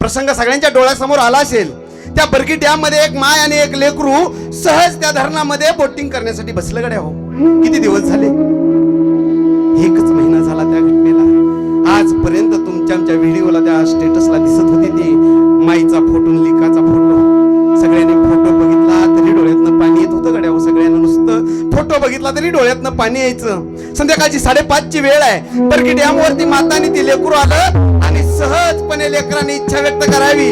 प्रसंग सगळ्यांच्या डोळ्यासमोर आला असेल. त्या बरकी डॅम मध्ये एक माय आणि एक लेकरू सहज त्या धरणामध्ये बोटिंग करण्यासाठी बसलं गड्या हो. किती दिवस झाले? 1 महिना झाला त्या घटनेला. आजपर्यंत तुमच्या आमच्या व्हिडिओला त्या स्टेटसला दिसत होती ती माईचा फोटो, लिकाचा फोटो. सगळ्यांनी फोटो बघितला तरी डोळ्यातनं पाणी येत होतं गड्या हो. सगळ्यांना नुसतं फोटो बघितला तरी डोळ्यातनं पाणी यायचं. संध्याकाळची 5:30ची वेळ आहे. बरकी डॅम वरती मातानी ती लेकरू आलं आणि सहजपणे लेकरांनी इच्छा व्यक्त करावी,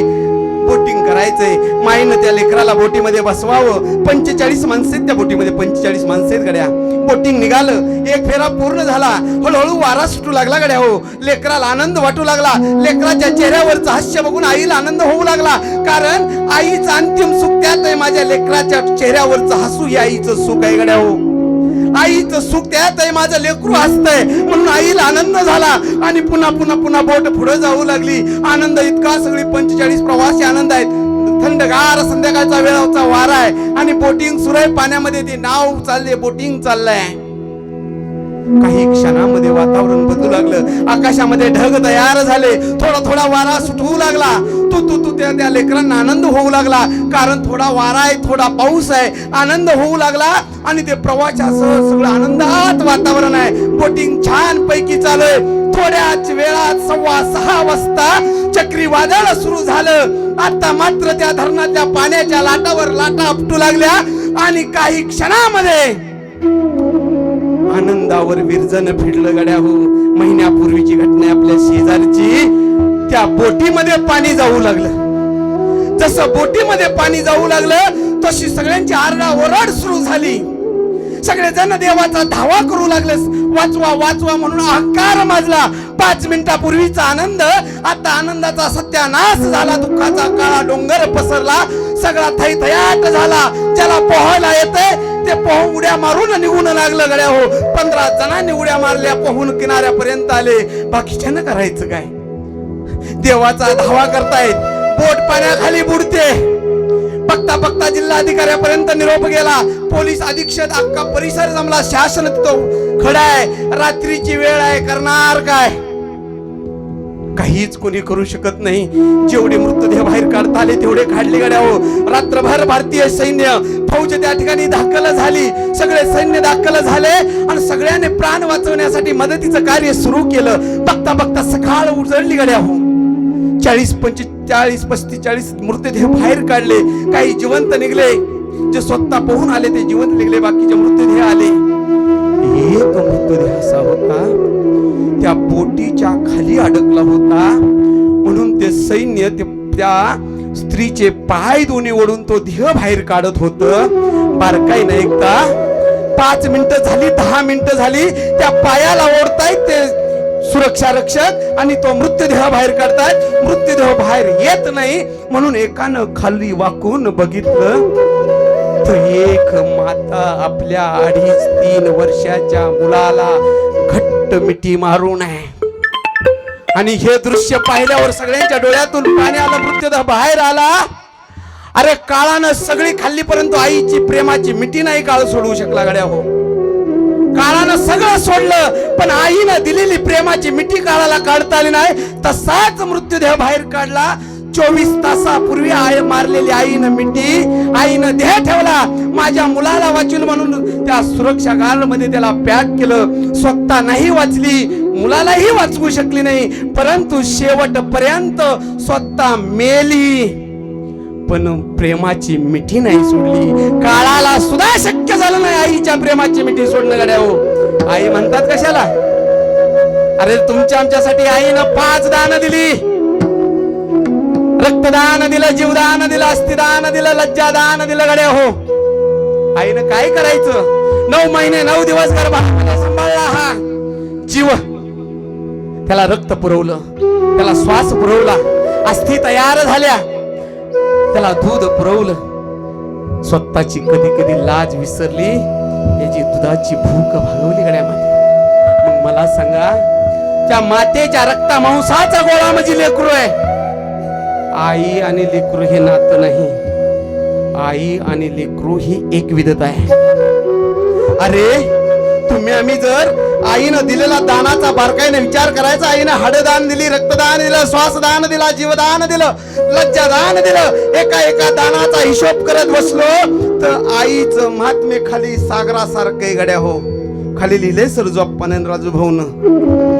बोटिंग करायचंय. माईनं त्या लेकराला बोटीमध्ये बसवावं. 45 माणसं आहेत त्या बोटीमध्ये, 45 माणसं आहेत गड्या. बोटिंग निघालं, एक फेरा पूर्ण झाला. हळूहळू वारा सुटू लागला गड्या हो. लेकराला आनंद वाटू लागला. लेकराच्या चेहऱ्यावरचं हास्य बघून आईला आनंद होऊ लागला. कारण आईचं अंतिम सुख त्यात आहे. माझ्या लेकराच्या चेहऱ्यावरचं हसू हे आईचं सुख आहे गड्या हो. आईचं सुख त्यात आहे. माझं लेकरू हसतंय म्हणून आईला आनंद झाला. आणि पुन्हा पुन्हा पुन्हा बोट पुढे जाऊ लागली. आनंद इतका, सगळी 45 प्रवासी आनंद आहेत. थंडगार संध्याकाळचा वेळाचा वारा आहे आणि बोटिंग सुरू आहे. पाण्यामध्ये ते नाव चालले, बोटिंग चाललंय. काही क्षणामध्ये वातावरण बदलू लागलं. आकाशामध्ये ढग तयार झाले. थोडा थोडा वारा सुटू लागला. तू त्या लेकरांना आनंद होऊ लागला. कारण थोडा वारा आहे, थोडा पाऊस आहे, आनंद होऊ लागला. आणि ते प्रवासासह सगळं आनंदात वातावरण आहे. बोटिंग छान पैकी चालू आहे. थोड्याच वेळात 6:15 वाजता चक्रीवादळ सुरू झालं. आता मात्र त्या धरणाच्या पाण्याच्या लाटावर लाटा आपटू लागल्या आणि काही क्षणामध्ये आनंदावर विरजन फिरलं गड्या हो. महिन्यापूर्वीची घटना आपल्या शेजारची. त्या बोटीमध्ये पाणी जाऊ लागलं. जसं बोटीमध्ये पाणी जाऊ लागलं तशी सगळ्यांची आरडाओरड सुरू झाली. सगळेजण देवाचा धावा करू लागले. वाचवा वाचवा म्हणून अहंकार माजला. 5 मिनिटापूर्वीचा आनंद आता आनंदाचा सत्यानाश झाला. दुःखाचा काळा डोंगर पसरला. सगळा थैथयाट झाला. ज्याला पोहायला येते ते पोहून उड्या मारून निघून लागलं गड्या हो. 15 जणांनी उड्या मारल्या, पोहून किनाऱ्यापर्यंत आले. बाकीच्यानं करायचं काय? देवाचा धावा करतायत. बोट पाण्याखाली बुडते. बघता बघता जिल्हाधिकाऱ्यापर्यंत निरोप गेला. पोलीस अधीक्षक, अख्खा परिसर जमला. शासन तिथं खडा आहे. रात्रीची वेळ आहे, करणार काय? काहीच कोणी करू शकत नाही. जेवढे मृतदेह बाहेर काढता आले तेवढे काढले गड्या हो. रात्रभर भारतीय सैन्य, फौज त्या ठिकाणी दाखल झाली. सगळे सैन्य दाखल झाले आणि सगळ्यांनी प्राण वाचवण्यासाठी मदतीचं कार्य सुरू केलं. बघता बघता सकाळ उजळली गड्या हो. 40, 45, 45 मृतदेह बाहेर काढले. काही जिवंत निघले. जे स्वतः पोहून आले ते जिवंत निघले. बाकीचे मृतदेह आले. एक मृतदेह असा होता त्या बोटीच्या खाली अडकला होता. म्हणून ते सैन्य त्या स्त्रीचे पाय दोन्ही ओढून तो देह बाहेर काढत होत. बारकाई नाही एकदा 5 मिनिटं झाली, 10 मिनिटं झाली. त्या पायाला ओढतायत ते सुरक्षा रक्षक आणि तो मृतदेह बाहेर काढतायत. मृतदेह बाहेर येत नाही म्हणून एकानं खाली वाकून बघितलं तर एक माता आपल्या 2.5-3 वर्षाच्या मुलाला घट्ट मिठी मारून आहे. आणि हे दृश्य पाहिल्यावर सगळ्यांच्या डोळ्यातून पाणी आलं. मृतदेह बाहेर आला. अरे काळानं सगळी खाल्ली परंतु आईची प्रेमाची मिठी नाही काळ सोडवू शकला गड्या हो. काळानं सगळं सोडलं पण आईनं दिलेली प्रेमाची मिठी काळाला काढता आली नाही. तसाच मृतदेह बाहेर काढला. 24 तासापूर्वी आई मारलेली आईनं मिठी, आईनं देह ठेवला. माझ्या मुलाला वाचेल म्हणून त्या सुरक्षा गार्ड मध्ये त्याला पॅक केलं. स्वतः नाही वाचली, मुलालाही वाचवू शकली नाही. परंतु शेवटपर्यंत स्वतः मेली पण प्रेमाची मिठी नाही सोडली. काळाला सुद्धा शक्य झालं नाही आईच्या प्रेमाची मिठी सोडणं गड्या हो. आई म्हणतात कशाला? अरे तुमच्या आमच्यासाठी आईनं 5 दान दिली. रक्तदान दिलं, जीवदान दिलं, अस्थिदान दिलं, लज्जादान दिलं गड्या हो. आईनं काय करायचं? 9 महिने 9 दिवस गर्भामध्ये सांभाळला हा जीव. त्याला रक्त पुरवलं, त्याला श्वास पुरवला, अस्थि तयार झाल्या, त्याला दूध पुरवलं. स्वतःची कधी कधी लाज विसरली, याची दुधाची भूक भागवली गड्यामध्ये. मग मला सांगा, त्या मातेच्या रक्ता मांसाचा गोळा म्हणजे लेकरू आहे. आई आणि लेकरू हे नातं नाही. आई आणि लेकरू ही एक विधता आहे. अरे तुम्ही आम्ही जर आईनं दिलेला दानाचा बारकाईने विचार करायचा. आईनं हाडदान दिली, रक्तदान दिलं, श्वासदान दिला, जीवदान दिलं, लज्जादान दिलं. एका एका दानाचा हिशोब करत बसलो तर आईचं महात्म्य खाली सागरासारखे गड्या हो. खाली लिहिले सरजोप्पाने राजू भाऊनं,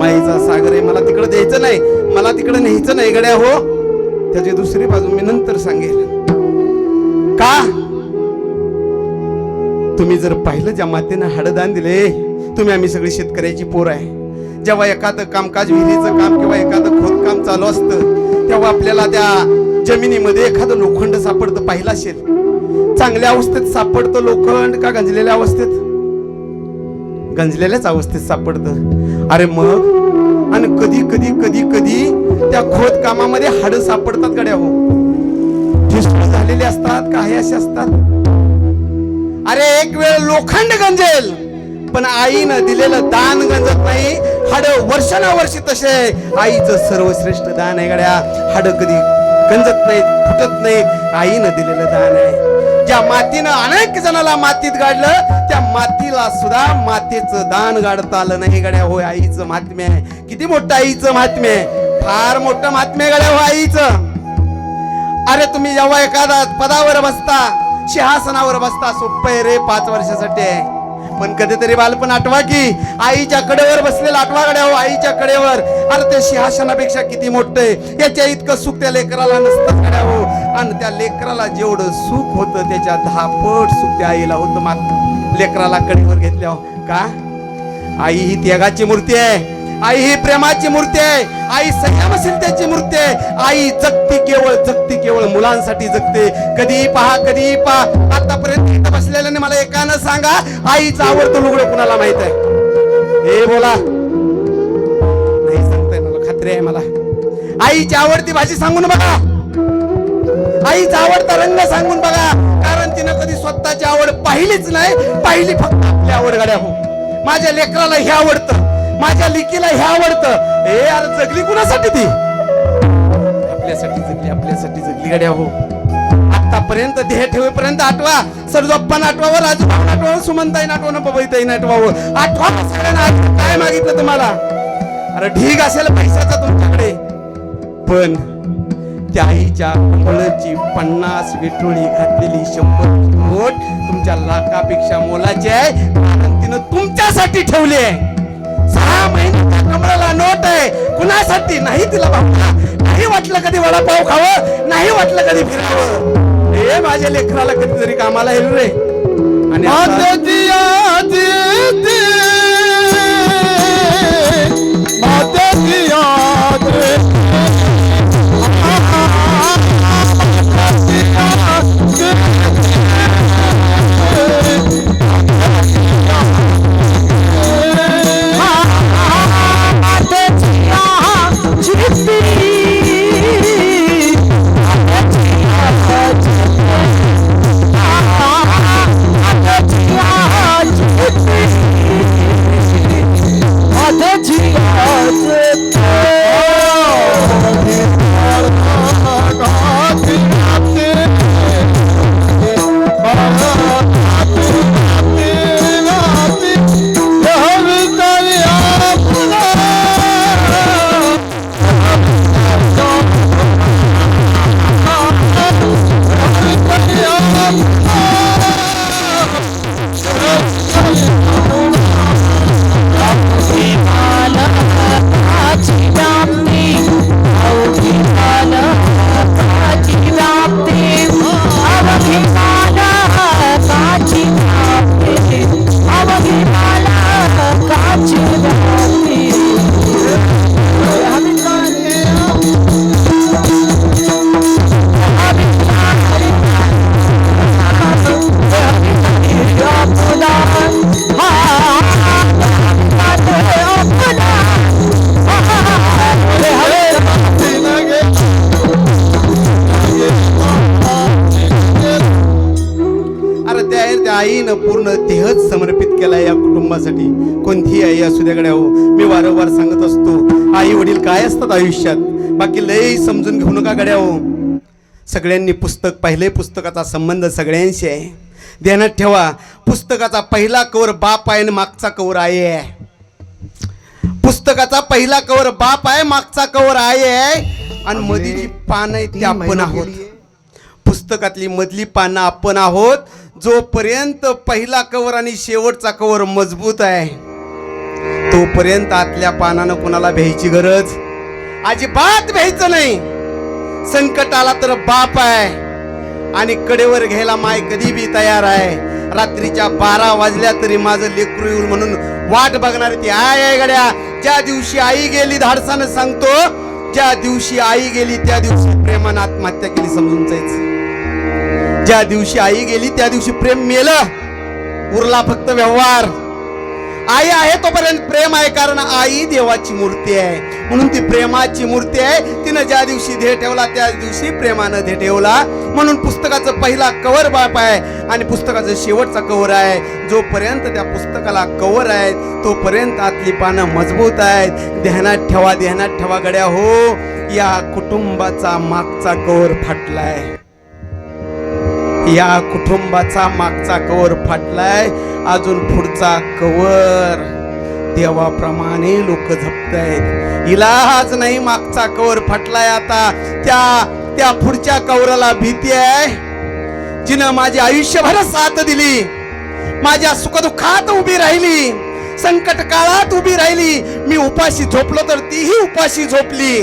माईचा सागर आहे, मला तिकडे द्यायचं नाही, मला तिकडे न्यायचं नाही गड्या हो. त्याची दुसरी बाजू मी नंतर सांगेल. का तुम्ही जर पाहिलं ज्या मातेनं हाडदान दिले, तुम्ही आम्ही सगळी शेतकऱ्याची पोर आहे. जेव्हा एखादं कामकाज विहिरीचं काम किंवा एखादं खोदकाम चालू असतं तेव्हा आपल्याला त्या जमिनीमध्ये एखादं लोखंड सापडतं, पाहिलं असेल. चांगल्या अवस्थेत सापडतं लोखंड का गंजलेल्या अवस्थेत? गंजलेल्याच अवस्थेत सापडतं. अरे मग आणि कधी कधी कधी कधी त्या खोदकामामध्ये हाडं सापडतात गड्या हो. ठिसूळ झालेले असतात का हे असे असतात. अरे एक वेळ लोखंड गंजेल पण आईनं दिलेलं दान गंजत नाही. हाड वर्षानुवर्षी तसे आईचं सर्वश्रेष्ठ दान आहे गड्या. हाड कधी गंजत नाही, फुटत नाही, आईनं दिलेलं दान आहे. ज्या मातीनं अनेक जणाला मातीत गाडलं त्या मातीला सुद्धा मातीचं दान गाडता आलं नाही गड्या हो. आईचं महात्म्य आहे. किती मोठं आईचं महात्म्य आहे, फार मोठं महात्म्य आहे गड्या हो आईचं. अरे तुम्ही जेव्हा एखादा पदावर बसता, सिंहासनावर बसता, सोपं रे 5 वर्षासाठी आहे. पण कधीतरी बालपण आठवा की आईच्या कडेवर बसलेला आठवा गड्या हो. आईच्या कडेवर, अरे ते सिंहासनापेक्षा किती मोठं आहे. याच्या इतकं सुख त्या लेकराला नसतं गड्या हो. आणि त्या लेकराला जेवढं सुख होतं त्याच्या 10 पट सुख त्या आईला होतं. मात्र लेकराला कडेवर घेतल्या का? आई ही त्यागाची मूर्ती आहे. आई ही प्रेमाची मूर्ती आहे. आई संयमशीलतेची मूर्ती आहे. आई जगती केवळ मुलांसाठी जगते. कधीही पहा आतापर्यंत इथं बसलेल्याने मला एकानं सांगा आईचं आवडतं लुगडं कुणाला माहित आहे? हे बोला. नाही सांगताय, मला खात्री आहे. मला आईची आवडती भाजी सांगून बघा, आईचा आवडता रंग सांगून बघा. कारण तिनं कधी स्वतःची आवड पाहिलीच नाही, पाहिली फक्त आपली आवड गड्या हो. माझ्या लेकराला हे आवडतं, माझ्या लिकीला हे आवडतं. हे यार जगली कुणासाठी ती? आपल्यासाठी जगली गड्या हो. आतापर्यंत देह ठेवेपर्यंत आठवा. सरजोप्पान आठवावं, राजूभाऊन आठवावं, सुमनताईन आठवावं, बबईताईन आठवावं. आठवा सगळ्यांना. काय मागितलं तुम्हाला? अरे ढीग असेल पैशाचा तुमच्याकडे, पण त्या आईच्या कमळची 50 विठोळी घातलेली 100 नोट तुमच्या लाखापेक्षा मोलाची आहे. कारण तिनं तुमच्यासाठी ठेवली आहे. 6 महिन्याच्या कमळाला नोट आहे. कुणासाठी नाही? तिला बाबा नाही वाटलं कधी वडापाव खावं, नाही वाटलं कधी फिरावं. हे माझ्या लेकराला कधीतरी कामाला येईल रे. आणि आईनं पूर्ण देहच समर्पित केला या कुटुंबासाठी. कोणतीही आई असू द्या गड्या हो. मी वारंवार सांगत असतो आई वडील काय असतात आयुष्यात, बाकी लय समजून घेऊ नका गड्या हो. सगळ्यांनी पुस्तक पाहिले, पुस्तकाचा संबंध सगळ्यांशी आहे. ध्यानात ठेवा, पुस्तकाचा पहिला कवर बाप आहे आणि मागचा कवर आई आहे. पुस्तकाचा पहिला कवर बाप आहे, मागचा कवर आई आहे आणि मधली जी पानं आहेत ते आपण आहोत. पुस्तकातली मधली पानं आपण आहोत. जोपर्यंत पहिला कवर आणि शेवटचा कवर मजबूत आहे तोपर्यंत आतल्या पानानं कोणाला भ्यायची गरज अजिबात भ्यायचं नाही. संकट आला तर बाप आहे आणि कडेवर घ्यायला माय कधी बी तयार आहे. रात्रीच्या 12 वाजल्या तरी माझं लेकरू येईल म्हणून वाट बघणार ती आई आहे गड्या. ज्या दिवशी आई गेली धाडसानं सांगतो, ज्या दिवशी आई गेली त्या दिवशी प्रेमानं आत्महत्या केली समजून जायचं. ज्या दिवशी आई गेली त्या दिवशी प्रेम मेलं, उरला फक्त व्यवहार. आई आहे तोपर्यंत प्रेम आहे, कारण आई देवाची मूर्ती आहे म्हणून ती प्रेमाची मूर्ती आहे. तिनं ज्या दिवशी ध्येय ठेवला त्या दिवशी प्रेमानं ध्येय ठेवला. म्हणून पुस्तकाचं पहिला कवर बाप आहे आणि पुस्तकाचं शेवटचा कवर आहे. जोपर्यंत त्या पुस्तकाला कवर आहे तोपर्यंत आतली पानं मजबूत आहेत. ध्यानात ठेवा, ध्यानात ठेवा गड्या हो, या कुटुंबाचा मागचा कवर फाटलाय. या कुटुंबाचा मागचा कवर फाटलाय. अजून पुढचा कवर देवाप्रमाणे लोक जपतायत. इलाज नाही, मागचा कवर फाटलाय. आता त्या पुढच्या कवराला भीती आहे. जिनं माझी आयुष्यभर साथ दिली, माझ्या सुखदुःखात उभी राहिली, संकट काळात उभी राहिली. मी उपाशी झोपलो तर तीही उपाशी झोपली.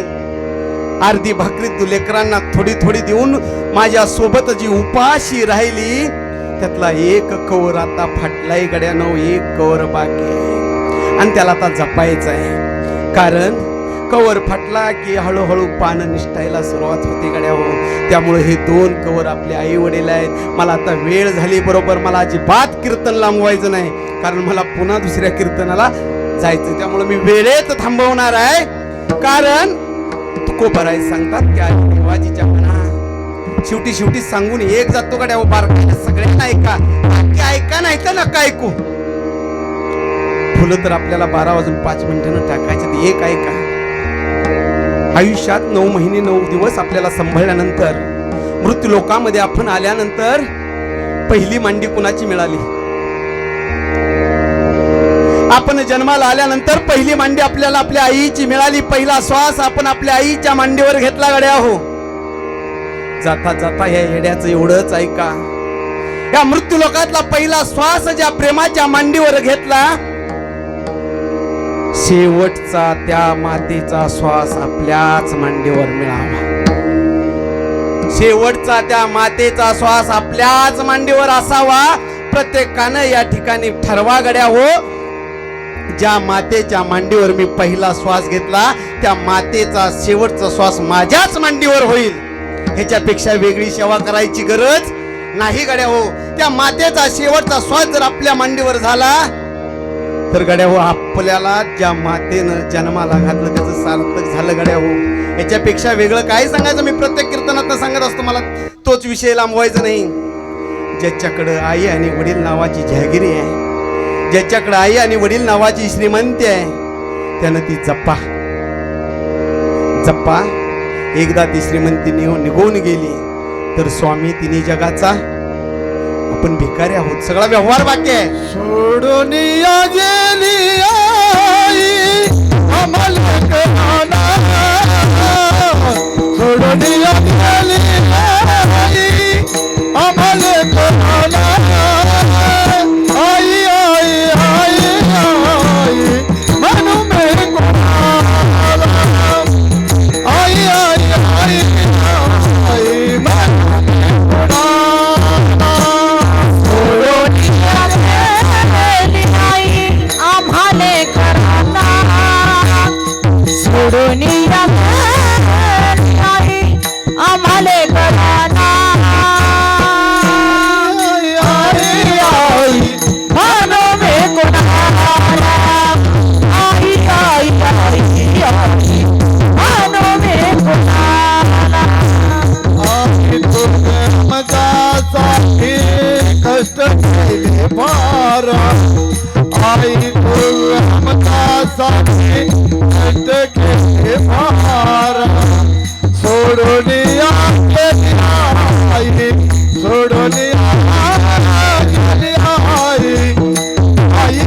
अर्धी भाकरी लेकरांना थोडी थोडी देऊन माझ्या सोबत जी उपाशी राहिली त्यातला एक कवर आता फाटलाय गड्यानो. एक कवर बाकी आहे आणि त्याला आता जपायचं आहे. कारण कवर फाटला की हळूहळू पानं निष्ठायला सुरुवात होते गड्या हो. त्यामुळे हे 2 कवर आपले आई वडील आहेत. मला आता वेळ झाली बरोबर, मला अजिबात कीर्तन लांबवायचं नाही कारण मला पुन्हा दुसऱ्या कीर्तनाला जायचं. त्यामुळे मी वेळेत थांबवणार आहे. कारण तुकोबराय सांगतात की देवाजीच्या मना शेवटी सांगून एक जातो गड्या बारकायला. सगळ्यांना ऐका, ऐका नाही तर नका ऐकू. फुलं तर आपल्याला 12 वाजून 5 मिनिटांना टाकायचे. एक ऐका. आयुष्यात 9 महिने 9 दिवस आपल्याला सांभाळल्यानंतर मृत्यू लोकामध्ये आपण आल्यानंतर पहिली मांडी कुणाची मिळाली? आपण जन्माला आल्यानंतर पहिली मांडी आपल्याला आपल्या आईची मिळाली. पहिला श्वास आपण आपल्या आईच्या मांडीवर घेतला गड्या हो. जाता जाता या येड्याचं एवढंच ऐका, या मृत्यू लोकातला पहिला श्वास ज्या प्रेमाच्या मांडीवर घेतला, शेवटचा त्या मातेचा श्वास आपल्याच मांडीवर मिळावा. शेवटचा त्या मातेचा श्वास आपल्याच मांडीवर असावा. प्रत्येकानं या ठिकाणी ठरवा गड्या हो, ज्या मातेच्या मांडीवर मी पहिला श्वास घेतला त्या मातेचा शेवटचा श्वास माझ्याच मांडीवर होईल. ह्याच्यापेक्षा वेगळी सेवा करायची गरज नाही गड्या हो. त्या मातेचा शेवटचा श्वास जर आपल्या मांडीवर झाला तर गड्या हो, आपल्याला ज्या मातेनं जन्माला घातलं त्याचं सार्थक झालं गड्या हो. याच्यापेक्षा वेगळं काय सांगायचं? मी प्रत्येक कीर्तनात सांगत असतो, मला तोच विषय लांबवायचा नाही. ज्याच्याकडं आई आणि वडील नावाची जहागिरी आहे, ज्याच्याकडे आई आणि वडील नावाची श्रीमंती आहे, त्यानं ती जप्पा. एकदा ती श्रीमंती निघून गेली तर स्वामी तिन्ही जगाचा. आपण भिकारी आहोत, सगळा व्यवहार बाकी आहे. सोडून गेली आई आम्हाला कळाला, सोडून गेली आई आम्हाला कळाला. आई आई आई आई म्हणू मी कोणाला, आई आई आई आई म्हणू मी कोणाला. सोडून गेली आई आम्हाला कळाला, सोडून गेली आई आम्हाला कळाला. कष्ट केले फार आई तू आमच्यासाठी कष्ट केले फार. सोडून गेली आई, सोडून गेली आई, आई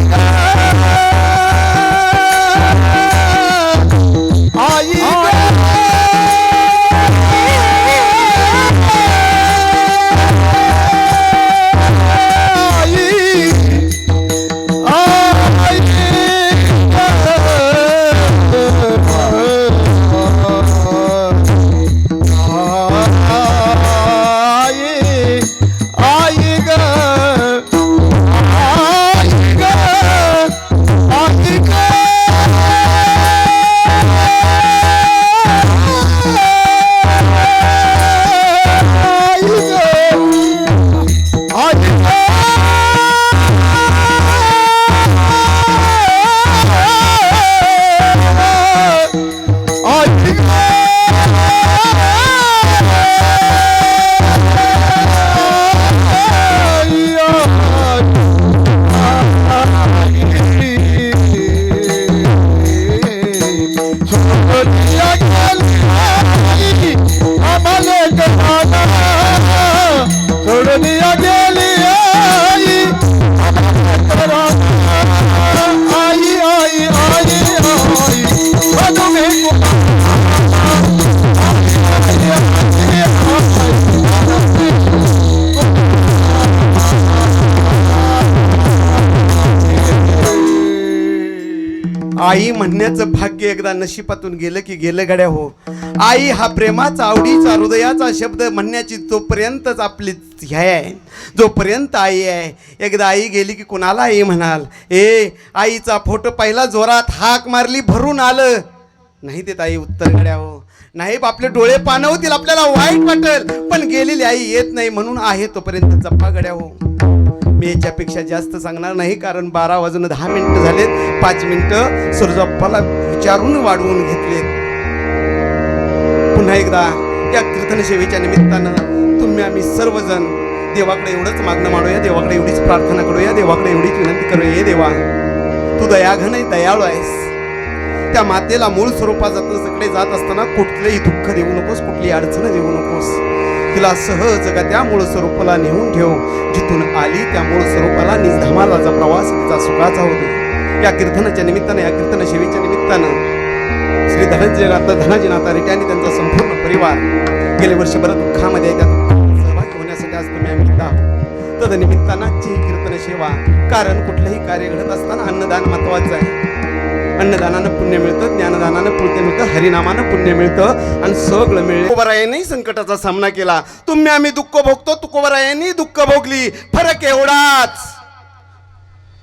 आई म्हणण्याचं भाग्य एकदा नशिबातून गेलं की गेलं गड्या हो. आई हा प्रेमाचा आवडीचा हृदयाचा शब्द म्हणण्याची जोपर्यंतच आपली ह्याय आहे, जोपर्यंत आई आहे. एकदा आई गेली की कुणाला आई म्हणाल. आईचा फोटो पहिला जोरात हाक मारली, भरून आलं नाही देत आई उत्तर गड्या हो. नाही आपले डोळे पाणवतील, आपल्याला वाईट वाटेल, पण गेलेली आई येत नाही. म्हणून आहे तोपर्यंत जप्पा गड्या हो. मी याच्यापेक्षा जास्त सांगणार नाही, कारण 12 वाजून 10 मिनिटं झालेत. 5 मिनिटं सुरजप्पाला विचारून वाढवून घेतलेत. पुन्हा एकदा या कीर्तन सेवेच्या निमित्तानं तुम्ही आम्ही सर्वजण देवाकडे एवढंच मागणं मांडूया, देवाकडे एवढीच प्रार्थना करूया, देवाकडे एवढीच विनंती करूया. हे देवा, तू दयाघन आहे, दयाळू आहेस. त्या मातेला मूळ स्वरूपात सगळे जात असताना कुठलंही दुःख देऊ नकोस, कुठली अडचण देऊ नकोस. तिला सहज त्या मूळ स्वरूपाला नेऊन ठेव. जिथून आली त्या मूळ स्वरूपाला निजधामालाचा प्रवास तिचा सुखाचा होतो. या कीर्तनाच्या निमित्तानं, या कीर्तन सेवेच्या निमित्तानं श्री धनाजीनाथ रेटे आणि त्यांचा संपूर्ण परिवार गेले वर्षभर दुःखामध्ये त्यात सहभागी होण्यासाठी आज तुम्ही आम्ही इथं आहोत. तदनिमित्तानं आजची ही कीर्तन सेवा, कारण कुठलंही कार्य घडत असताना अन्नदान महत्वाचं आहे. अन्नदानानं पुण्य मिळतं, ज्ञानदानानं पुण्य मिळतं, हरिनामानं पुण्य मिळतं आणि सगळं मिळेल. तुकोबारायांनी संकटाचा सामना केला. तुम्ही आम्ही दुःख भोगतो, तुकोबारायांनी दुःख भोगली. फरक एवढाच,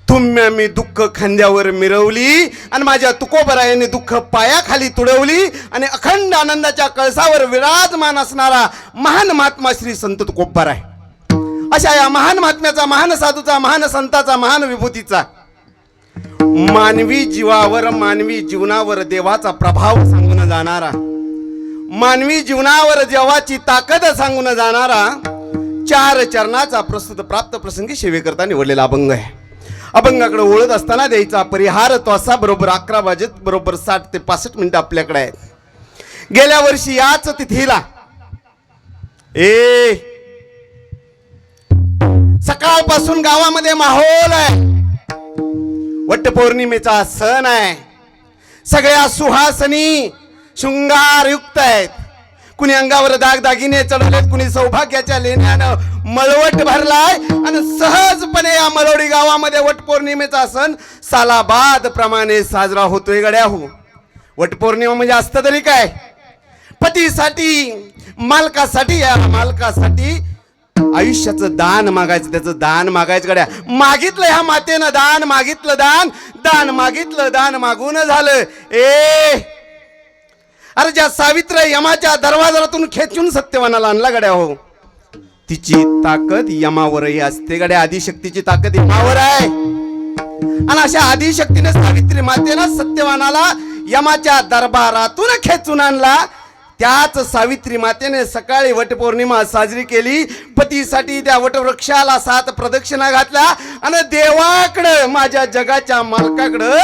तुम्ही आम्ही दुःख खांद्यावर मिरवली आणि माझ्या तुकोबारायांनी दुःख पायाखाली तुडवली. आणि अखंड आनंदाच्या कळसावर विराजमान असणारा महान महात्मा श्री संत तुकोबाराय. अशा या महान महात्म्याचा, महान साधूचा, महान संताचा, महान विभूतीचा मानवी जीवावर, मानवी जीवनावर देवाचा प्रभाव सांगून जाणारा, मानवी जीवनावर देवाची ताकद सांगून जाणारा 4 चरणाचा प्रस्तुत प्राप्त प्रसंगी सेवेकरता निवडलेला अभंग आहे. अभंगाकडे ओळख असताना द्यायचा परिहार तो असा, बरोबर 11 वाजत बरोबर 60 ते 65 मिनिटं आपल्याकडे आहेत. गेल्या वर्षी याच तिथीला सकाळपासून गावामध्ये माहोल आहे. वटपौर्णिमेचा सण आहे. सगळ्या सुहासनी शृंगारयुक्त आहेत. कुणी अंगावर दागदागिने चढवलेत, कुणी सौभाग्याच्या लेण्यानं मळवट भरलाय. आणि सहजपणे या मळवडी गावामध्ये वटपौर्णिमेचा सण सालाबाद प्रमाणे साजरा होतोय गड्या हो. वटपौर्णिमा म्हणजे असतं तरी काय, पतीसाठी, मालकासाठी, या मालकासाठी आयुष्याचं दान मागायचं, त्याचं दान मागायचं गड्या. मागितलं ह्या मातेनं दान, मागितलं दान, दान मागितलं, दान मागून झालं. अरे ज्या सावित्र यमाच्या दरवाजातून खेचून सत्यवानाला आणला गड्या हो, तिची ताकद यमावरही असते गड्या. आदिशक्तीची ताकद यमावर आहे. आणि अशा आदिशक्तीने सावित्री मातेनं सत्यवानाला यमाच्या दरबारातून खेचून आणला. त्याच सावित्री मातेने सकाळी वटपौर्णिमा साजरी केली. पतीसाठी त्या वटवृक्षाला 7 प्रदक्षिणा घातल्या आणि देवाकडं, माझ्या जगाच्या मालकाकडं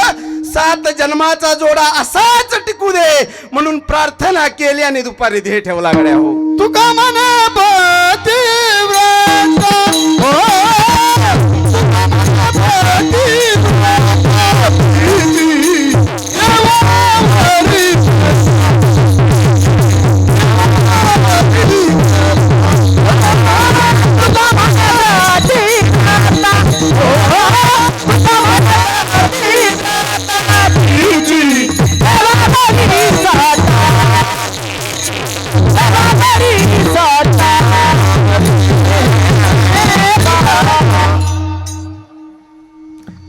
7 जन्माचा जोडा असाच टिकू दे म्हणून प्रार्थना केली आणि दुपारी ध्येय ठेवला गड्या हो. तुका मना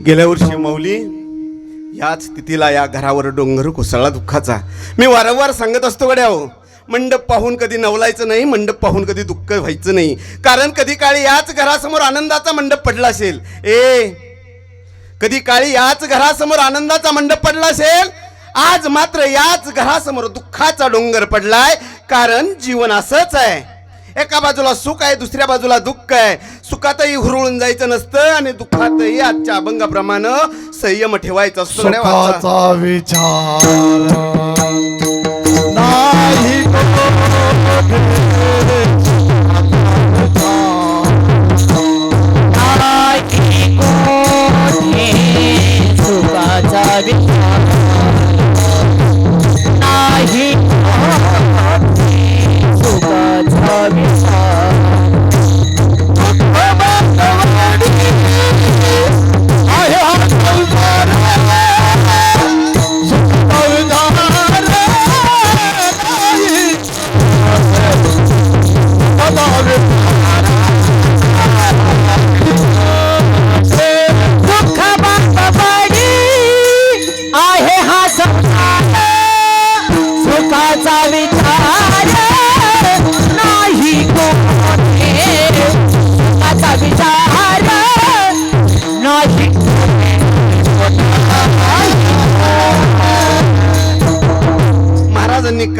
गेल्या वर्षी मौली याच तिथीला या घरावर डोंगर कोसळला दुःखाचा. मी वारंवार सांगत असतो गड्या हो, मंडप पाहून कधी नवलायचं नाही, मंडप पाहून कधी दुःख व्हायचं नाही. कारण कधी काळी याच घरासमोर आनंदाचा मंडप पडला असेल. कधी काळी याच घरासमोर आनंदाचा मंडप पडला असेल, आज मात्र याच घरासमोर दुःखाचा डोंगर पडलाय. कारण जीवन असंच आहे, एका बाजूला सुख आहे, दुसऱ्या बाजूला दुःख आहे. सुखातही हुरळून जायचं नसतं आणि दुःखातही आजच्या अभंगाप्रमाणे संयम ठेवायचा असतो. सुखाचा विचार नाही सुखाचा विचार नाही, सुखाचा विचार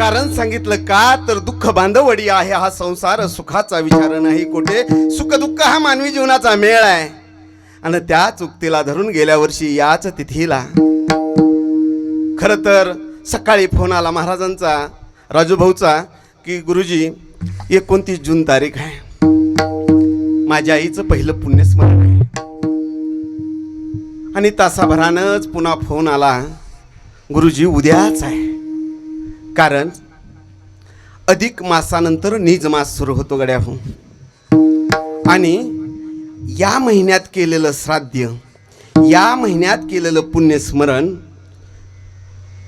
कारण सांगितलं का तर दुःख बांधवडी आहे हा संसार, सुखाचा विचार नाही कोठे. सुख दुःख हा मानवी जीवनाचा मेळ आहे. आणि त्याच उक्तीला धरून गेल्या वर्षी याच तिथीला खर तर सकाळी फोन आला महाराजांचा, राजूभाऊचा, की गुरुजी 29 जून तारीख आहे, माझ्या आईचं पहिलं पुण्यस्मरण आहे. आणि तासाभरानंच पुन्हा फोन आला, गुरुजी उद्याच आहे. कारण अधिक मासानंतर निज मास सुरू होतो गड्या हो. आणि या महिन्यात केलेलं श्राद्ध, या महिन्यात केलेलं पुण्यस्मरण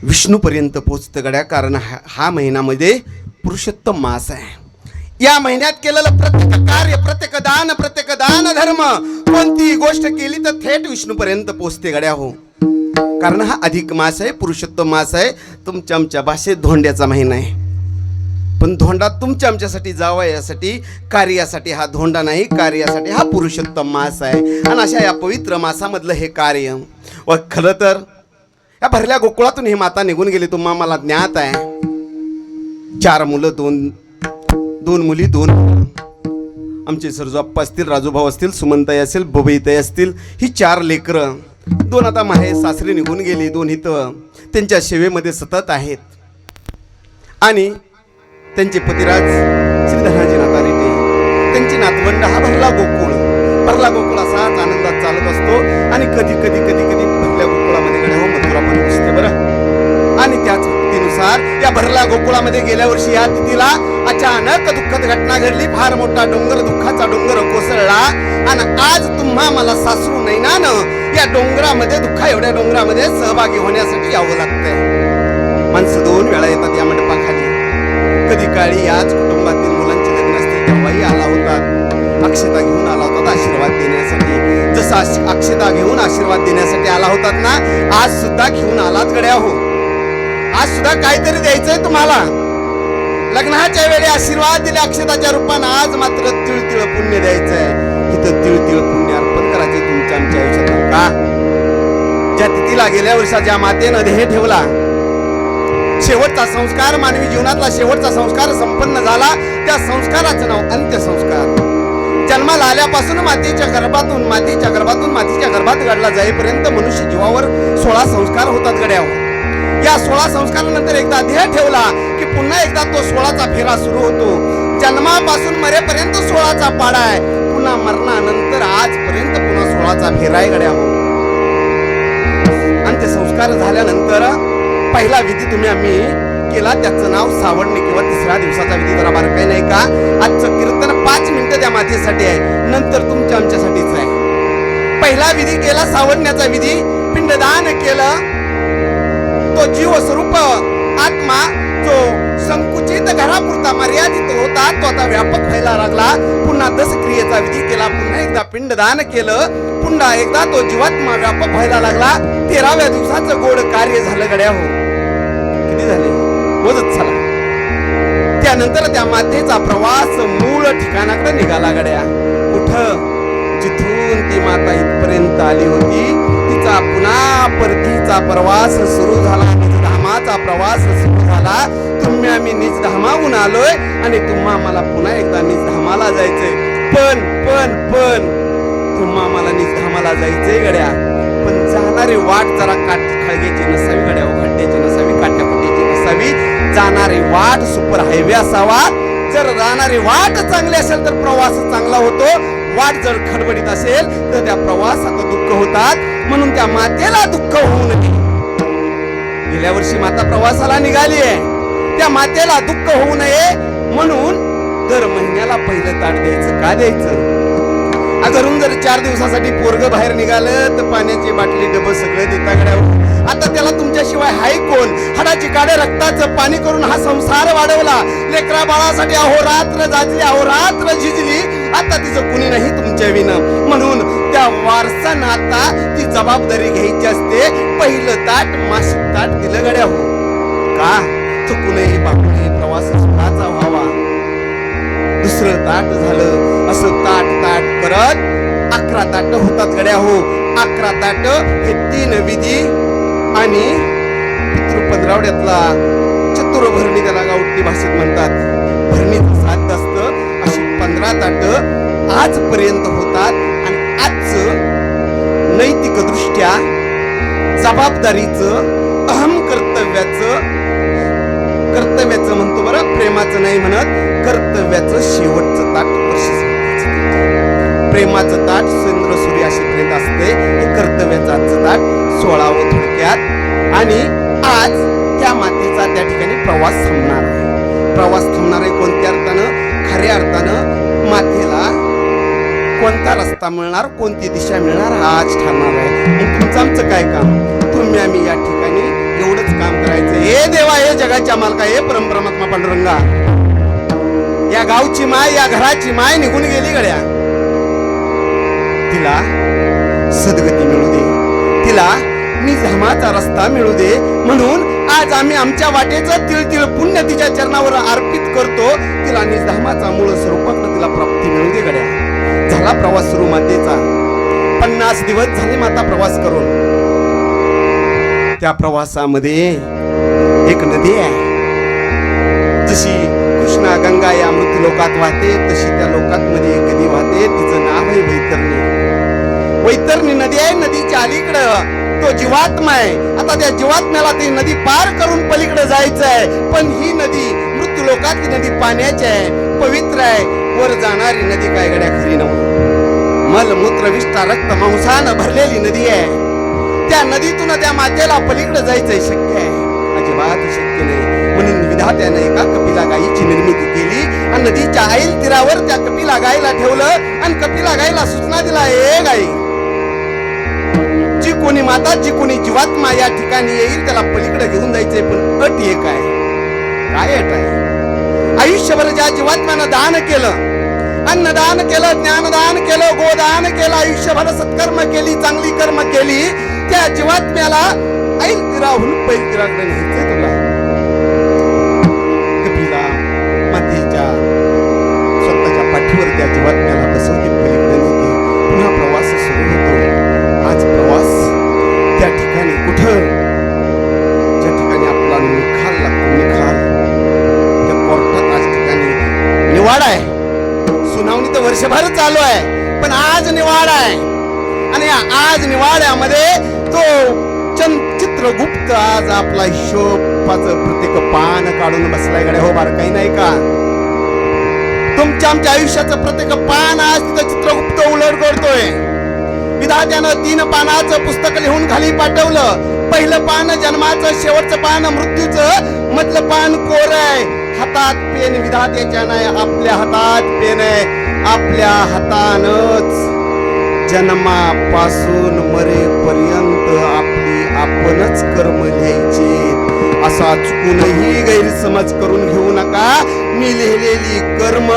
विष्णूपर्यंत पोचतं गड्या. कारण हा महिन्यामध्ये पुरुषोत्तम मास आहे. या महिन्यात केलेलं प्रत्येक कार्य, प्रत्येक दान धर्म, कोणतीही गोष्ट केली तर थेट विष्णूपर्यंत पोचते गड्या हो. कारण हा अधिक मास आहे, पुरुषोत्तम मास आहे. तुमच्या आमच्या भाषेत धोंड्याचा महिना आहे. पण धोंडा तुमच्या आमच्यासाठी जावा यासाठी, कार्यासाठी हा धोंडा नाही, कार्यासाठी हा पुरुषोत्तम मास आहे. आणि अशा या पवित्र मासामधलं हे कार्य. व खरं तर या भरल्या गोकुळातून ही माता निघून गेली, तुम्हा मला ज्ञात आहे. 4 मुलं, दोन मुली, 2 आमचे सरजोप्पा असतील, राजूभाऊ असतील, सुमनताई असेल, बबईताई असतील, ही 4 लेकरं. 2 आता माहे सासरी निघून गेली, 2 इथं त्यांच्या सेवेमध्ये सतत आहेत. आणि त्यांचे पतिराज श्री धनाजीनाथ रेटे, त्यांची नातवंड, हा भरला गोकुळ असाच आनंदात चालत असतो. आणि कधी कधी भरल्या गोकुळामध्ये गड्या हो मथुरा पण दिसते बरं. आणि त्याच वक्तीनुसार या भरल्या गोकुळामध्ये गेल्या वर्षी या तिथीला अचानक दुःखद घटना घडली. फार मोठा डोंगर, दुःखाचा डोंगर कोसळला. आणि आज तुम्हा मला सासू नैनानं या डोंगरामध्ये, दुःखा एवढ्या डोंगरामध्ये सहभागी होण्यासाठी यावं लागतंय. माणसं 2 वेळा येतात या मंडपाखाली. कधी काळी याच कुटुंबातील मुलांचे लग्न असतील तेव्हाही आला होता, अक्षता घेऊन आला होता आशीर्वाद देण्यासाठी. जसा अक्षता घेऊन आशीर्वाद देण्यासाठी आला होतात ना, आज सुद्धा घेऊन आलात गड्या हो. आज सुद्धा काहीतरी द्यायचंय तुम्हाला. लग्नाच्या वेळी आशीर्वाद दिले अक्षताच्या रूपानं, आज मात्र तिळतिळ पुण्य द्यायचंय. इथं तिळतिळ पुण्य अर्पण करायचे तुमच्या आमच्या आयुष्यात का. ज्या तिथीला गेल्या वर्षाच्या मातेनं देह ठेवला, शेवटचा संस्कार, मानवी जीवनातला शेवटचा संस्कार संपन्न झाला. त्या संस्काराचं नाव अंत्यसंस्कार. जन्माला आल्यापासून मातीच्या गर्भातून मातीच्या गर्भात गाडला जाईपर्यंत मनुष्य जीवावर 16 संस्कार होतात गड्या. या 16 संस्कारानंतर एकदा देह ठेवला की पुन्हा एकदा तो 16चा फेरा सुरू होतो. जन्मापासून मरेपर्यंत 16चा पाडा आहे. पुन्हा मरणानंतर आजपर्यंत पुन्हा 16चा फेरा आहे गड्या. अंत्यसंस्कार झाल्यानंतर पहिला विधी तुम्ही आम्ही केला, त्याचं नाव सावडणे किंवा 3ऱ्या दिवसाचा विधी. जरा बारकाई नाही का, आजचं कीर्तन 5 मिनिटं त्या मातेसाठी आहे, नंतर तुमच्या आमच्यासाठीच आहे. पहिला विधी केला सावडण्याचा विधी, पिंडदान केलं. तो जीव स्वरूप आत्मा जो संकुचित घरापुरता मर्यादित होता तो आता व्यापक व्हायला लागला. पुन्हा 10 क्रियेचा विधी केला, पुन्हा एकदा पिंडदान केलं, पुन्हा एकदा तो जीवात्मा व्यापक व्हायला लागला. 13व्या दिवसाचं गोड कार्य झालं गड्या हो. किती झाले? मोजत चला. त्यानंतर त्या मातेचा प्रवास मूळ ठिकाणाकडे निघाला गड्या. कुठं? जिथून ती माता इथपर्यंत आली होती, तिचा पुन्हा परतीचा प्रवास सुरू झाला. निजधामाचा प्रवास सुरू झाला. तुम्ही आम्ही निजधामाहून आलोय आणि तुम्हा मला पुन्हा एकदा निजधामाला जायचंय. पण तुम्हा मला निजधामाला जायचंय गड्या. पण जाणारी वाट जरा खळग्याची नसावी गड्या, खड्ड्याची नसावी, काट्यापट्टीची नसावी. जाणारी वाट सुपर हायवे असावा. जर जाणारी वाट चांगली असेल तर प्रवास चांगला होतो. वाट जर खडबडीत असेल तर त्या प्रवासात दुःख होतात. म्हणून त्या मातेला दुःख होऊ नये. गेल्या वर्षी माता प्रवासाला निघाली आहे, त्या मातेला दुःख होऊ नये म्हणून दर महिन्याला पहिलं ताट द्यायचं. का द्यायचं? घरून जर 4 दिवसासाठी पोरग बाहेर निघालं तर पाण्याची बाटली डबं सगळं देता गड्या. आता त्याला तुमच्याशिवाय हाय कोण? हाडाची काडे रक्ताचं पाणी करून हा संसार वाढवला. लेकरा बाळासाठी अहोरात्र जाजली, अहोरात्र झिजली. आता तिचं कुणी नाही तुमच्या विनं. म्हणून त्या वारसानं आता ती जबाबदारी घ्यायची असते. पहिलं ताट मासिक ताट दिलं गड्या हो. का? चुकूनही बापूने प्रवास सुखाचा व्हावा. दुसरं ताट झालं. असं ताट करत 11 ताट होतात गड्या हो. 11 ताट हे 3 विधी आणि पितृ पंधरावड्यातला चतुर्भरणी त्याला गावठी भाषेत म्हणतात. भरणीचं साध्य असतं. अशी 15 ताट आजपर्यंत होतात आणि आजचं नैतिक दृष्ट्या जबाबदारीचं अहम कर्तव्याचं म्हणतो बरं, प्रेमाचं नाही म्हणत, कर्तव्याचं शेवटचं ताट वर्ष संपवायचं. प्रेमाचं ताट चंद्र सूर्य अशीपर्यंत असते. हे कर्तव्याचं आजचं ताट 16वं थोडक्यात. आणि आज त्या मातेचा त्या ठिकाणी प्रवास थांबणार आहे. प्रवास थांबणार आहे कोणत्या अर्थानं? खऱ्या अर्थानं मातेला कोणता रस्ता मिळणार, कोणती दिशा मिळणार आज ठरणार आहे. मग तुमचं आमचं काय काम? तुम्ही आम्ही या ठिकाणी एवढंच काम करायचं. हे देवा, हे जगाच्या मालका, हे परमपरमात्मा पांडुरंगा, या गावची माय, या घराची माय निघून गेली गड्या. तिला सद्गती मिळू दे, तिला निजामाचा रस्ता मिळू दे, म्हणून आज आम्ही आमच्या वाटेचं तिळ पुण्य तिच्या चरणावर अर्पित करतो. तिला निजामाचा मूळ स्वरूपाकडे तिला प्राप्ती मिळू दे गड्या. झाला प्रवास सुरू मातेचा. 50 दिवस झाले माता प्रवास करून. त्या प्रवासामध्ये एक नदी आहे. जशी कृष्णा गंगा या मृत्यू लोकात वाहते, तशी त्या लोकांमध्ये एक नदी वाहते. तिचं नाव आहे वैतरणी. वैतरणी नदी आहे. नदीच्या अलीकडं तो जीवात्मा आहे. आता त्या जीवात्म्याला ती नदी पार करून पलीकडे जायचं आहे. पण ही नदी मृत्यू लोकातली नदी पाण्याची आहे, पवित्र आहे. वर जाणारी नदी काय गड्या खरी नव्हती. मलमूत्र विष्ठा रक्त मांसानं भरलेली नदी आहे. त्या नदीतून त्या मातेला पलीकडे जायचंय शक्य आहे? अजिबात शक्य नाही. म्हणून विधात्याने एका कपिला गायीची निर्मिती केली आणि नदीच्या आईल तीरावर त्या कपिला गायीला ठेवलं आणि कपिला गायीला सूचना दिला, हे गाई, जी कोणी माता, जी कोणी जीवात्मा या ठिकाणी येईल त्याला पलीकडे घेऊन जायचंय. पण अट एक आहे. काय अट आहे? आयुष्यभर ज्या जीवात्म्यानं दान केलं, अन्नदान केलं, ज्ञानदान केलं, गोदान केलं, आयुष्यभर सत्कर्म केली, चांगली कर्म केली, त्या जीवात्म्याला ऐन तीराहून पैल तीराकडे न्यायचंय तुला. कपिला मातेच्या स्वतःच्या पाठीवर त्या जीवात्म्याला बसवते, पलीकडे नेते. पुन्हा प्रवास सुरू होतो. आज प्रवास त्या ठिकाणी कुठं? ज्या ठिकाणी आपला निकाल लागतो, निकाल त्या कोर्टात आज ठिकाणी निवाडा आहे. सुनावणी तर वर्षभर चालू आहे, पण आज निवाडा आहे. आणि आज निवाड्यामध्ये तो चित्रगुप्त आज आपला हिशोबाचं प्रत्येक पान काढून बसलाय गड्या. हो बार काही नाही का? तुमच्या आमच्या आयुष्याचं प्रत्येक पान आज तिथं चित्रगुप्त उलट करतोय. विधात्यानं 3 पानाचं पुस्तक लिहून खाली पाठवलं. पहिलं पान जन्माचं, शेवटचं पान मृत्यूचं, मधलं पान कोर आहे. हातात पेन विधात्याच्या नाही, आपल्या हातात पेन आहे. आपल्या हातानच जन्मापासून मरेपर्यंत आपणच कर्म लिहायचे. असा चुकूनही गैरसमज करून घेऊ नका. मी लिहिलेली कर्म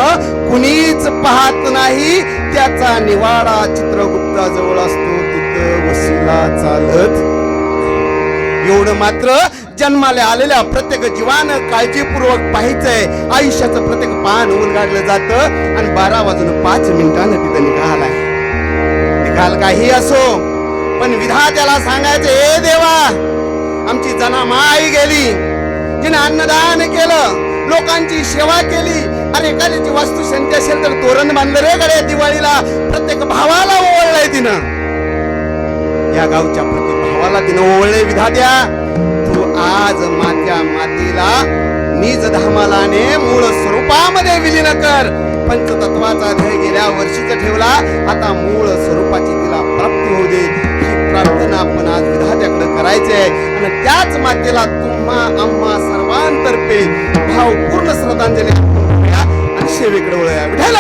कुणीच पाहत नाही. त्याचा निवाडा चित्रगुप्ताजवळ असतो, तिथं वशिला चालत. एवढं मात्र जन्माला आलेल्या प्रत्येक जीवानं काळजीपूर्वक पाहायचंय. आयुष्याचं प्रत्येक पान उलगाडलं जातं आणि 12:05 तिथं निघालाय. निकाल काही असो, पण विधात्याला सांगायचं, हे देवा, आमची जनामाई गेली, जिने अन्नदान केलं, लोकांची सेवा केली. अरे एखाद्याची वास्तू शांती असेल तर तोरण बांधलं रे गड्या दिवाळीला. प्रत्येक भावाला ओवळलंय तिनं. या गावच्या प्रत्येक भावाला तिनं ओवळलंय. विधात्या, तू आज मातेला निज धामालाने मूळ स्वरूपामध्ये विलीन कर. पंचतत्वाचा ध्येय गेल्या वर्षीच ठेवला, आता मूळ स्वरूपाची तिला प्राप्ती होऊ दे. ही प्रार्थना आपण आज विधात्याकडे करायची आहे. आणि त्याच मातेला तुम्हा आम्हा सर्वांतर्फे भावपूर्ण श्रद्धांजली करूया आणि सेवेकडे वळूया. विठ्ठल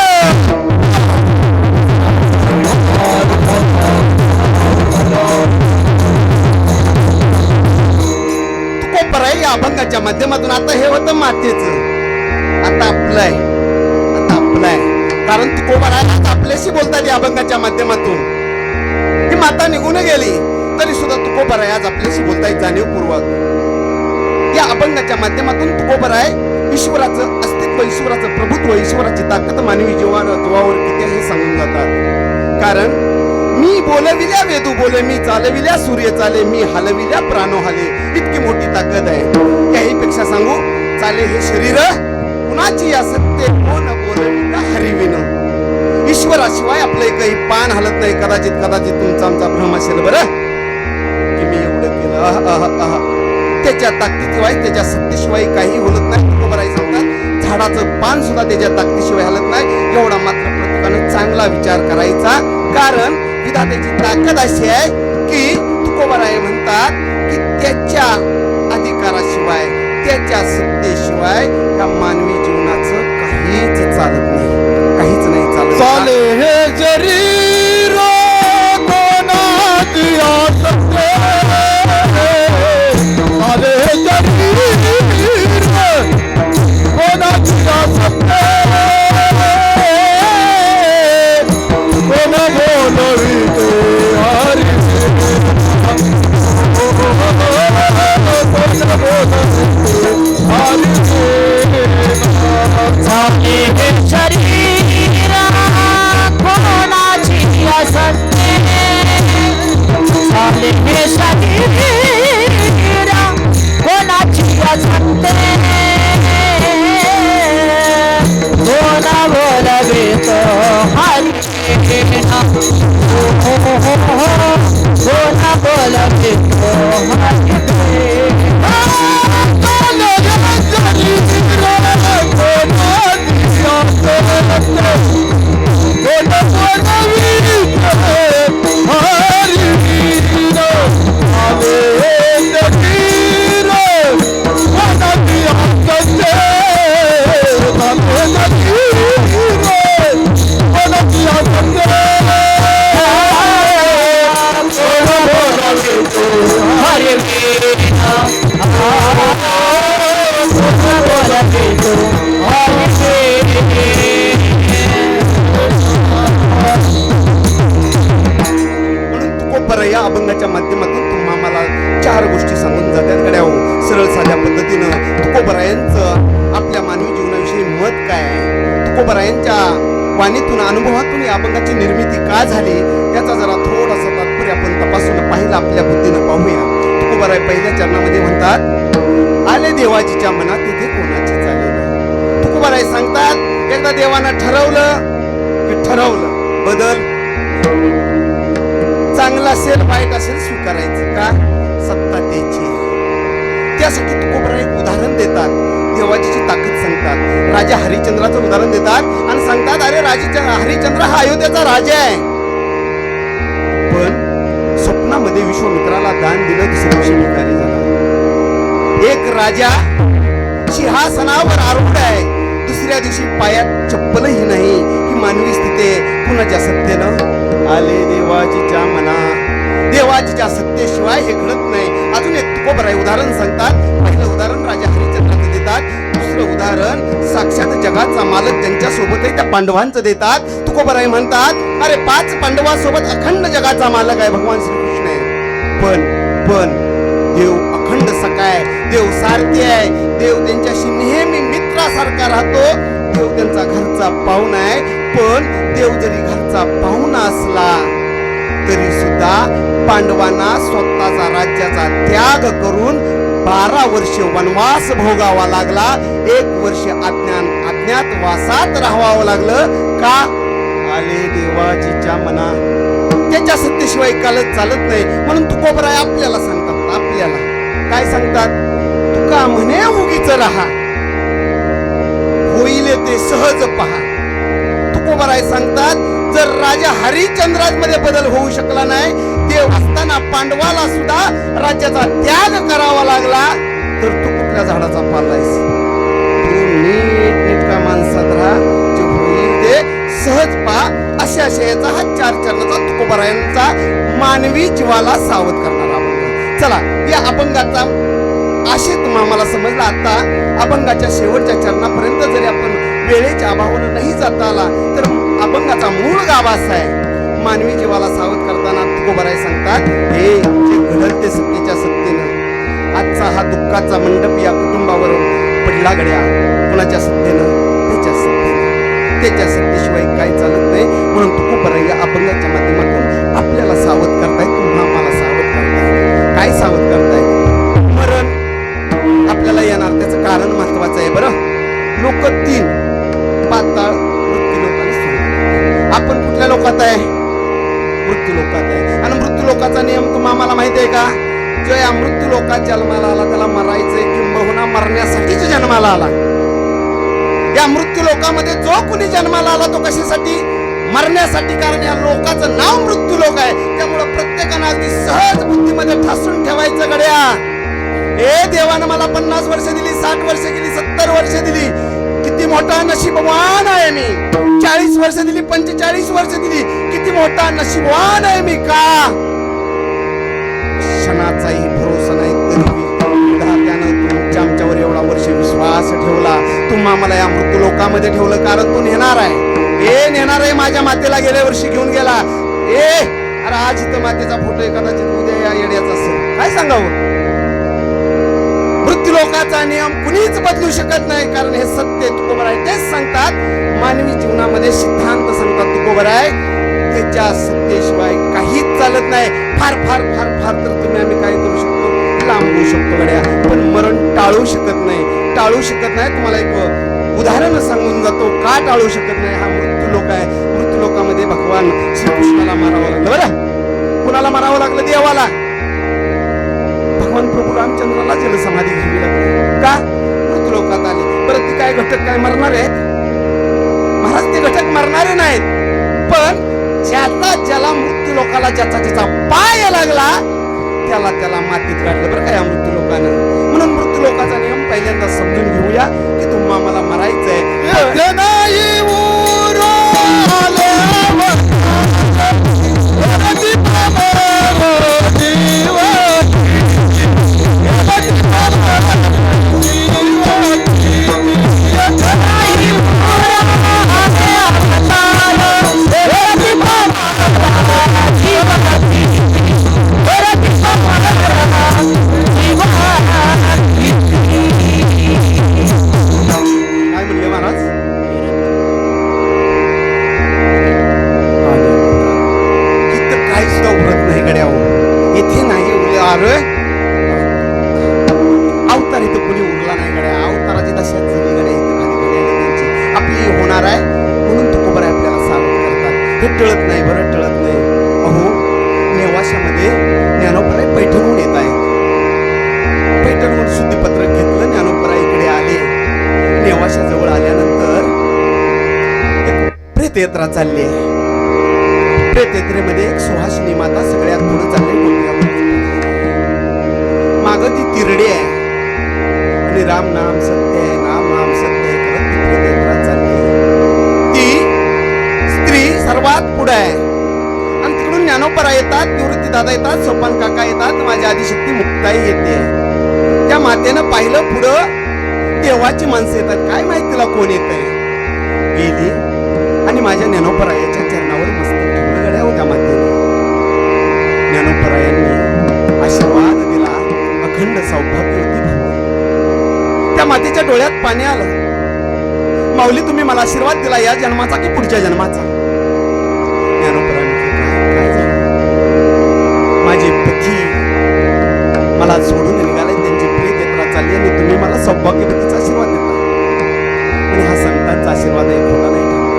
तुकोबराय या अभंगाच्या माध्यमातून आता हे होतं मातेचं, आता आपलं आहे. कारण तुकोबराय आता आपल्याशी बोलतात या अभंगाच्या माध्यमातून. ही माता निघून गेली तरी सुद्धा तुकोबराय आज आपल्याशी बोलतायत जाणीवपूर्वक. या अभंगाच्या माध्यमातून तुकोबराय ईश्वराचं अस्तित्व, ईश्वराचं प्रभुत्व, ईश्वराची ताकद मानवी जीवावर किती हे सांगून जातात. कारण मी बोलविल्या वेदू बोले, मी चालविल्या सूर्य चाले, मी हलविल्या प्राणो हाले. इतकी मोठी ताकद आहे. त्याहीपेक्षा सांगू, चाले हे शरीर कुणाची या सत्य कोण बोलविता हरिविन. ईश्वराशिवाय आपलं एकही पान हलत नाही. कदाचित तुमचा आमचा भ्रम असेल बरं की मी एवढं केलं. त्याच्या ताकदीशिवाय, त्याच्या सत्तेशिवाय काही बोलत नाही. तुकोबाराय सांगतात, झाडाचं पान सुद्धा त्याच्या ताकदीशिवाय हलत नाही. एवढा मात्र प्रत्येकानं चांगला विचार करायचा. कारण विधात्याची ताकद अशी आहे की तुकोबाराय म्हणतात की त्याच्या अधिकाराशिवाय, त्याच्या सत्तेशिवाय या मानवी जीवनाचं काहीच चालत नाही. काहीच नाही चालत. चाले हे शरीर कोणाची असते, चाले हे शरीर कोणाची असते, कोण बोलविते हरी, कोण बोलविते हरी. चाले हे शरीर कोणाची असते, चाले हे शरीर कोणाची असते, कोण बोलवितो हरी, कोण बोलवितो हरी. या अभंगाच्या माध्यमातून तुम्हा मला 4 गोष्टी सांगून जातात गड्या. सरळ साध्या पद्धतीनं तुकोबरायांचं आपल्या मानवी जीवनाविषयी मत काय आहे, तुकोबरायांच्या वाणीतून, अनुभवातून या अभंगाची निर्मिती का झाली, याचा जरा थोडासा तात्पर्य आपण तपासून पाहिलं, आपल्या बुद्धीनं पाहूया. तुकोबराय पहिल्या चरणामध्ये म्हणतात, आले देवाजीच्या मनात तिथे कोणाची चाले ना. तुकोबराय सांगतात, एकदा देवानं ठरवलं की ठरवलं, बदल चांगला असेल वाईट असेल स्वीकारायचं. का? सत्ता त्याची. त्यासाठी तुकोबराय एक उदाहरण देतात, देवाची ताकद सांगतात. राजा हरिश्चंद्राचं उदाहरण देतात आणि सांगतात, अरे हरिश्चंद्र हा अयोध्येचा राजा आहे, पण स्वप्नामध्ये विश्वामित्राला दान दिलं, दुसऱ्या दिवशी भिकारी झाला. एक राजा सिंहासनावर आरूढ आहे, दुसऱ्या दिवशी पायात चप्पलही नाही. ही मानवी स्थिती आहे. कुणाच्या सत्तेनं? आले देवाजीच्या मना. देवाजीच्या सत्तेशिवाय हे घडत नाही. अजून एक तुकोबराय उदाहरण सांगतात. पहिलं उदाहरण राजा हरिश्चंद्राचं देतात, दुसरं उदाहरण साक्षात जगाचा मालक त्यांच्या सोबतही त्या पांडवांचं देतात. तुकोबराय म्हणतात, अरे 5 पांडवांसोबत अखंड जगाचा मालक आहे भगवान श्रीकृष्ण आहे, पण देव अखंड सखाय, देव सारथी आहे, देव त्यांच्याशी नेहमी मित्रासारखा राहतो. देव त्यांचा घरचा पाहुणा आहे, पण देव जरी घरचा पाहुणा असला तरी सुद्धा पांडवांना स्वतःचा राज्याचा त्याग करून 12 वर्ष वनवास भोगावा लागला. 1 वर्ष अज्ञातवासात राहावं लागलं. का? आले देवाजीच्या मना. त्याच्या सत्तेशिवाय कालच चालत नाही. म्हणून तुकोबराय आपल्याला सांगतात, आपल्याला काय सांगतात? तुका म्हणे उगीच राहा, होईल ते सहज पहा. तुकोबराय सांगतात, जर राजा हरिश्चंद्रामध्ये बदल होऊ शकला नाही, देव असताना पांडवाला सुद्धा राज्याचा त्याग करावा लागला, तर तू कुठल्या झाडाचा पालायस? तू नीटनेटका माणसात राहा, जे होईल ते सहज पहा. अशा याचा हा 4 चरणाचा तुकोबरायांचा मानवी जीवाला सावध करणारा अभंग. चला, या अभंगाचा आशय तुम्हाला समजला. आता अभंगाच्या शेवटच्या चरणापर्यंत जरी आपण वेळेच्या अभावानं नाही जाता आला, तर अभंगाचा मूळ गाभा असा आहे. मानवी जीवाला सावध करताना तुकोबराय सांगतात, हे जे घडल ते सत्तेच्या सत्तेनं. आजचा हा दुःखाचा मंडप या कुटुंबावर पडला गड्या. कुणाच्या सत्तेनं? त्याच्या सत्तेनं. सत्याच्या सत्तेशिवाय काही चालत नाही. म्हणून तुकोबराय या अभंगाच्या माध्यमातून आपल्याला सावध करताय, तुम्हा मला सावध करताय. काय सावध करताय? मरण आपल्याला येणार, त्याचं कारण महत्वाचं आहे. बरं, लोक तीन, पाताळ, मृत्यू लोक आणि स्वर्ग. आपण कुठल्या लोकात आहे? मृत्यू लोकात आहे. आणि मृत्यू लोकाचा नियम तुम्हाला मला माहिती आहे का? जो या मृत्यू लोकात जन्माला आला त्याला मरायचंय, किंबहुना मरण्यासाठीच जन्माला आला. या मृत्यू लोकामध्ये जो कुणी जन्माला आला तो कशासाठी? मरण्यासाठी. कारण या लोकाचं नाव मृत्यू लोक आहे. त्यामुळं प्रत्येकानं अगदी सहज बुद्धीमध्ये ठासून ठेवायचं गड्या, ए देवानं मला 50 वर्ष दिली, 60 वर्ष दिली, 70 वर्ष दिली, किती मोठा नशीबवान आहे मी. 40 वर्ष दिली, 45 वर्ष दिली, किती मोठा नशीबवान आहे मी. का? क्षणाचाही भरोसा नाही तरी त्यानं तुमच्या आमच्यावर एवढा वर्ष विश्वास ठेवला. तुम्हा मला या मृत्यू लोकामध्ये ठेवलं, कारण तू नेणार आहे. ए नेणार आहे. माझ्या मातेला गेल्या वर्षी घेऊन गेला. अरे आज इथं मातेचा फोटो आहे, कदाचित उद्या या येड्याचा असेल. काय सांगावं? मृत्यू लोकाचा नियम कुणीच बदलू शकत नाही, कारण हे सत्य तुकोबराय तेच सांगतात. मानवी जीवनामध्ये सिद्धांत सांगतात तुकोबराय, त्याच्या सत्तेशिवाय काहीच चालत नाही. फार फार फार फार तर तुम्ही आम्ही काय करू शकतो? लांबवू शकतो गड्या, पण मरण टाळू शकत नाही. टाळू शकत नाही. तुम्हाला एक उदाहरण सांगून जातो का टाळू शकत नाही. हा मृत्यू लोक आहे. मृत्यू लोकामध्ये भगवान श्रीकृष्णाला मारावं लागलं. बरं, कुणाला मारावं लागलं? देवाला. भगवान प्रभू रामचंद्राला जलसमाधी घ्यावी लागली. का? मृत्यू लोकात आले. बरं, ती काय घटक काय मरणार आहेत? महाराज, ते घटक मरणारे नाहीत, पण ज्याला मृत्यू लोकाला ज्याचा पाय लागला त्याला मातीत काढलं. बरं का या मृत्यू लोकांना. म्हणून मृत्यू लोकाचा नियम पहिल्यांदा समजून घेऊया की तुम्हा मला मरायचंय. काय म्हणले महाराज? इथं काही सुद्धा उरत नाही गड्या. इथे नाही अरे अवतार इथं कुणी उरला नाही गड्या. अवताराची दशाच झाली गड्या. इथं खाली खाली आली त्यांची. आपली होणार आहे म्हणून तुकोबराय आपल्याला सावध करतात. हे टळत नाही. बरं, टळत नाही. अहो, नेवाशामध्ये ज्ञानोबराय पैठणहून येत आहे. पैठणहून शुद्धीपत्रक घेतलं, ज्ञानोबराय इकडे आले. नेवाशा जवळ आल्यानंतर एक प्रेतयात्रा चालली आहे. प्रेतयात्रेमध्ये एक सुहासिनी माता सगळ्यात पुढे चालली. माग ती तिरडी आहे आणि राम नाम सत्य आहे, नाम नाम सत्य आहे करत ती प्रेतयात्रा चालली आहे. ती स्त्री सर्वात पुढे आहे. आणि तिकडून ज्ञानोबराय येतात, निवृत्ती दादा येतात, सोपान काका येतात, माझी आदिशक्ती मुक्ताई येते. त्या मातेनं पाहिलं पुढं देवाची माणसं येतात. काय माहित तिला कोण येत आहे. गेली आणि माझ्या ज्ञानोबरायाच्या चरणावर मस्तक ठेवलं गड्या होत्या मातेने. ज्ञानोबरायांनी आशीर्वाद दिला. अखंड सौभाग्यवती भाऊ. त्या मातेच्या डोळ्यात पाणी आलं. माऊली, तुम्ही मला आशीर्वाद दिला या जन्माचा की पुढच्या जन्माचा? ज्ञानोबराय म्हटले, काय झालं? माझे पती मला सोडून निघाले, त्यांची प्रेतयात्रा चालली आणि तुम्ही मला सौभाग्यवतीचा आशीर्वाद देता. आणि हा संतांचा आशीर्वाद आहे, खोटा नाही ठरला.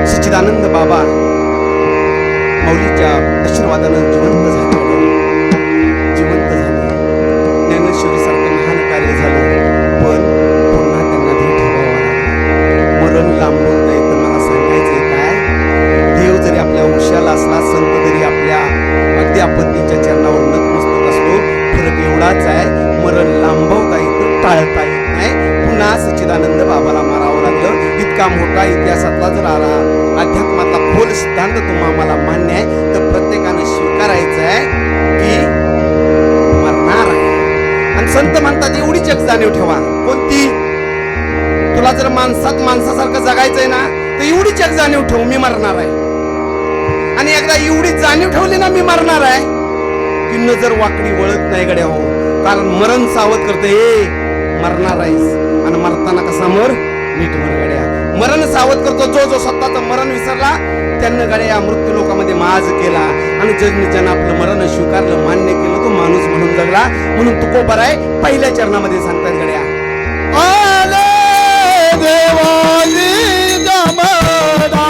सच्चिदानंद बाबा माऊलीच्या आशीर्वादानं जिवंत झाले. जिवंत झाले. ज्ञानेश्वरी सारखं महान कार्य झालं, पण पुन्हा त्यांना धीर ठेवावा लागला. मरण लांबवता येतं. मला सांगायचंय काय, देव जरी आपल्या उशाला असला, संत जरी आपल्या अगदी आपण त्यांच्या चरणावर नतमस्तक असलो, फरक एवढाच आहे, मरण लांबवता येतं, टाळता येत नाही. पुन्हा सच्चिदानंद बाबाला मारावं लागलं. इतका मोठा इतिहासातला जर अध्यात्मातला खोल सिद्धांत तुम्हाला मला मान्य आहे, तर प्रत्येकानं स्वीकारायचं आहे की मरणार आहे. आणि संत म्हणतात एवढीच एक जाणीव ठेवा. कोणती? तुला जर माणसासारखं जगायचंय ना, तर एवढीच एक जाणीव ठेव, मी मरणार आहे. आणि एकदा एवढी जाणीव ठेवली ना, मी मरणार आहे, की नजर वाकडी वळत नाही गड्या हो. कारण मरण सावध करते, मरणार आहेस. आणि मरताना कसा मर? नीट मर गड्या. मरण सावध करतो. जो जो स्वतःचं मरण विसरला त्यांना गड्या या मृत्यू लोकामध्ये माज केला आणि ज्यानं आपलं मरण स्वीकारलं, मान्य केलं, तो माणूस म्हणून जगला. म्हणून तुकोबराय पहिल्या चरणामध्ये सांगतात गड्या, आले देवाची जमना,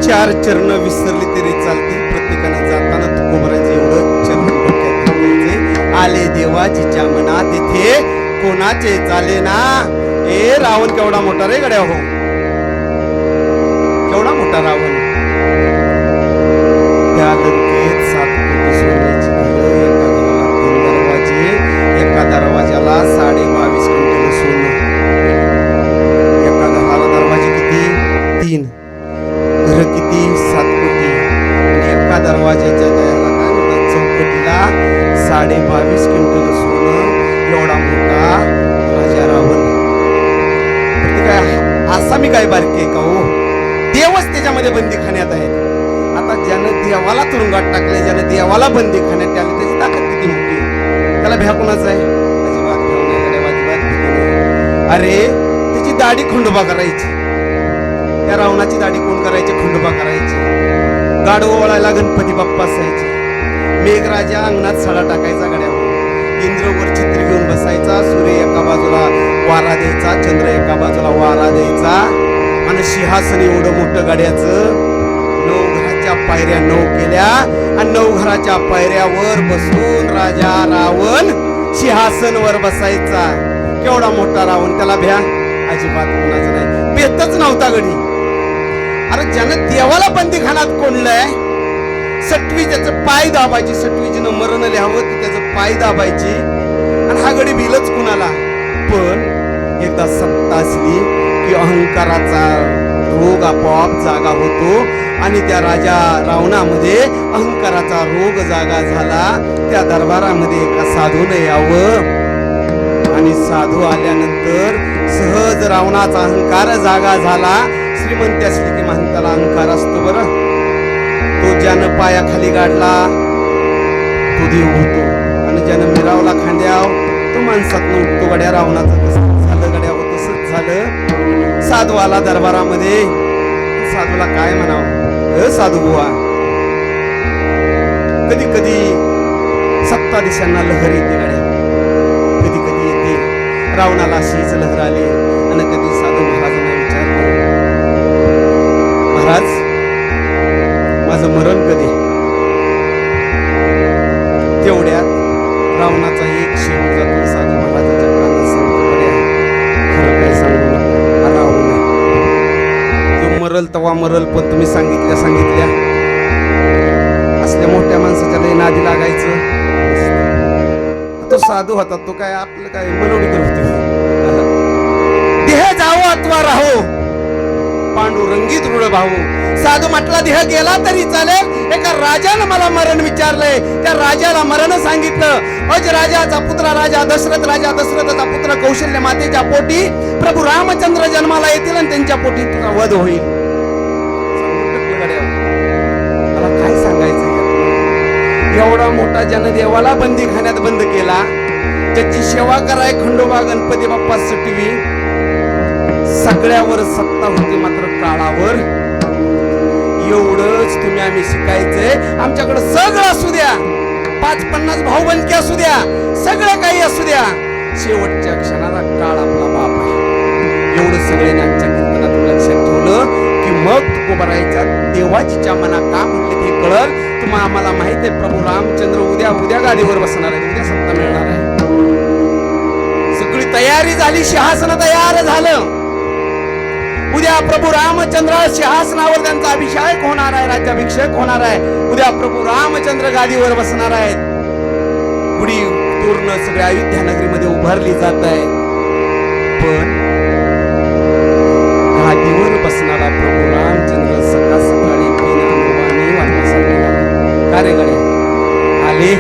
चार चरण विसरली तरी चालतील, प्रत्येकानं जाताना तुकोबरायचं एवढं चरण डोक्यात ठेवायचे. आले देवाजीच्या मनात इथे कोणाचे चाले ना. ए रावण केवढा मोठा रे गड्या, हो केवढा मोठा रावण. त्या लंकेत 7 कोटी सोन्याची घरं, एका घराला 3 दरवाजे, एका दरवाजाला 22.5 क्विंटल सोनं. एका घराला दरवाजे किती? 3, घर किती? 7 कोटी. आणि एका दरवाजाच्या त्याला काय म्हणतात, चौकटीला 22.5 क्विंटल सोनं. एवढा मोठा राजा रावण. ते काय आसामी काय बारकी का हो? देवच त्याच्यामध्ये बंदीखान्यात आहेत. आता ज्यानं देवाला तुरुंगात टाकले, ज्यानं देवाला बंदीखान्यात टाकले, त्याची ताकद किती मोठी. त्याला भ्या कोणाचा आहे? अजिबात भ्या नाही गड्या, अजिबात भीती नाही. अरे त्याची दाढी खंडोबा करायची. त्या रावणाची दाढी कोण करायची? खंडोबा करायची. गाढव वळायला गणपती बाप्पा असायचे. मेघराजा अंगणात सडा टाकायचा गड्या. इंद्र वर छत्री घेऊन बसायचा. सूर्य एका बाजूला वारा द्यायचा, चंद्र एका बाजूला वारा द्यायचा. आणि सिंहासन एवढं मोठं गाड्याचं. 9 घराच्या पायऱ्या 9 केल्या आणि 9 घराच्या पायऱ्यावर बसून राजा रावण सिंहासनवर बसायचा. केवढा मोठा रावण. त्याला भ्या अजिबात कोणाचं नाही. बेतच नव्हता गडी. अरे ज्यानं देवाला बंदीखानात कोंडलंय, सटवी त्याचं पाय दाबायची. सटवीजीनं मरण लिहावं ती त्याचं पाय दाबायची. आणि हा गडी भिलच कुणाला. पण एकदा सत्ता असली की अहंकाराचा रोग आपोआप जागा होतो. आणि त्या राजा रावणामध्ये अहंकाराचा रोग जागा झाला. त्या दरबारामध्ये एका साधूने यावं. आणि साधू आल्यानंतर सहज रावणाचा अहंकार जागा झाला. श्रीमंत असली की महंताला अहंकार असतो बरं. तो ज्यानं पायाखाली गाडला तो देव होतो आणि ज्यानं मिरावला खांद्याव तो माणसात उठतो. गड्या रावणाचं तसंच झालं गड्या हो, तसंच झालं. साधू आला दरबारामध्ये. साधूला काय म्हणावं, साधू बुवा, कधी कधी सत्ताधीशांना लहर येते गड्या, कधी कधी येते. रावणाला अशीच लहर आली आणि कधी साधू महाराजांना विचारलं, महाराज माझं मरण कधी? तेवढ्यात रावणाचा एक शेवट जातो. साधू महाराजाच्या कानात सांगतो, गड्या खरं काय सांगू नका, हा रावण आहे. तो मरल तवा मरल, पण तुम्ही सांगितल्या असल्या मोठ्या माणसाच्या लय नादी लागायचं. तो साधू होता, तो काय आपलं काय मनोडी करतो. देह जावो अथवा राहो, पांडुरंगीत दृढ भाऊ. साधू म्हटला देह गेला तरी चालेल. एका राजानं मला मरण विचारलंय, त्या राजाला मरण सांगितलं. अज राजाचा पुत्र राजा दशरथाचा पुत्र कौशल्य मातेच्या पोटी प्रभू रामचंद्र जन्माला येतील आणि त्यांच्या पोटी तुझा वध होईल. मला काय सांगायचं, एवढा मोठा जनदेवाला बंदीखान्यात बंद केला, त्याची सेवा कराय खंडोबा गणपती बाप्पा सटवी. सगळ्यावर सत्ता होती मात्र काळावर. एवढंच तुम्ही आम्ही शिकायचंय. आमच्याकडे सगळं असू द्या, 5-50 भाऊबंदकी असू द्या, सगळं काही असू द्या, शेवटच्या क्षणाला काळ आपला बाप आहे. एवढं सगळ्यांनी आजच्या कीर्तनातून लक्षात ठेवलं की मग तुकोबारायच्या देवाची मना का म्हणले ते कळल. तुम्हाला आम्हाला माहित आहे प्रभू रामचंद्र उद्या गादीवर बसणार आहे, उद्या सत्ता मिळणार आहे. सगळी तयारी झाली, सिंहासन तयार झालं. उद्या प्रभू रामचंद्र सिंहासनावर त्यांचा अभिषेक होणार आहे, राज्याभिषेक होणार आहे. उद्या प्रभू रामचंद्र गादीवर बसणार आहेत. गुढी पूर्ण सगळ्या अयोध्या नगरीमध्ये उभारली जात आहे. पण गादीवर बसणारा प्रभू रामचंद्र सकाळ सकाळी बिनअनुवानी वनवासात निघाला. का रे गड्या आले?